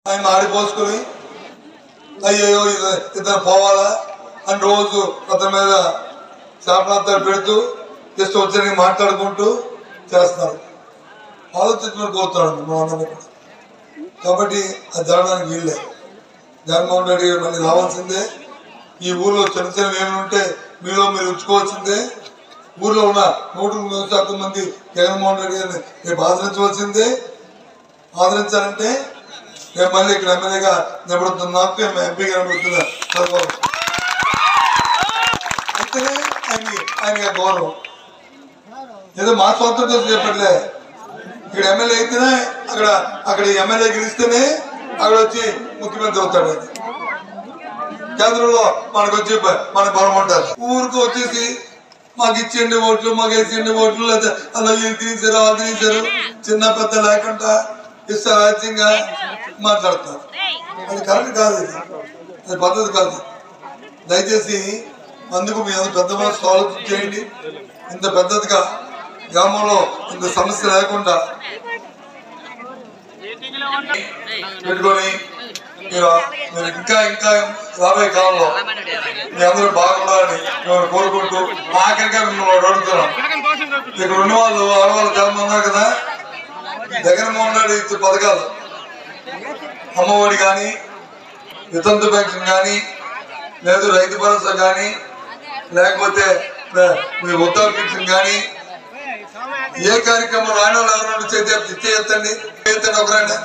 ఆయన ఆడిపోసుకుని అయ్యో ఇతను పోవాలా అని రోజు అతని మీద శాపనార్థాలు పెడుతూ జస్ట్ వచ్చి మాట్లాడుకుంటూ చేస్తున్నారు. ఆలోచించుకుని కోరుతున్నాడు మా అందరినీ కూడా. కాబట్టి అది జరగడానికి వీళ్ళే. జగన్మోహన్ రెడ్డి గారు మళ్ళీ రావాల్సిందే. ఈ ఊర్లో చిన్న చిన్న ఏమి ఉంటే మీలో మీరు ఉంచుకోవాల్సిందే. ఊర్లో ఉన్న 100% మంది జగన్మోహన్ రెడ్డి గారిని రేపు ఆదరించవలసిందే. ఆదరించాలంటే రేపు మళ్ళీ ఇక్కడ ఎమ్మెల్యేగా నిలబడుతున్న నాకు ఎంపీగా నిలబడుతున్నా అయితేనే ఆయనకి గౌరవం. ఏదో మా స్వంతం కోసం చెప్పట్లే. ఇక్కడ ఎమ్మెల్యే అయితేనే అక్కడ ఎమ్మెల్యే గెలిస్తేనే అక్కడ వచ్చి ముఖ్యమంత్రి అవుతాడు. అది కేంద్రంలో మనకు వచ్చి మన బలం ఉంటారు. ఊరికి వచ్చేసి మాకు ఇచ్చేయండి ఓట్లు, మాకు వేసేయండి ఓట్లు, లేదా అలా తినేసారు వాళ్ళు తినేసారు చిన్న పెద్ద లేకుండా ఇష్టారాజ్యంగా మాట్లాడతారు. అది కరెక్ట్ కాదు. అది పద్ధతి కాదు. దయచేసి అందుకు మీ అందరూ పెద్ద మనసు ఆలోచన చేయండి. ఇంత పెద్దదిగా గ్రామంలో ఇంత సమస్య లేకుండా పెట్టుకొని మీరు ఇంకా రాబోయే కాలంలో మీ అందరూ బాగుండాలని మేము కోరుకుంటూ ఆఖరిగా మిమ్మల్ని అడుగుతున్నాం. ఇక్కడ ఉన్న వాళ్ళు ఆడవాళ్ళు చాలా మంది ఉన్నారు కదా. జగన్మోహన్ రెడ్డి ఇచ్చే పథకాలు అమ్మఒడి కానీ, వితంతు పెన్షన్ కానీ, లేదు రైతు భరోసా కానీ, లేకపోతే మీ వృద్ధాప్య పెన్షన్ కానీ, ఏ కార్యక్రమం రాని వాళ్ళు ఎవరైనా చేయొద్దండి ఒకరైనా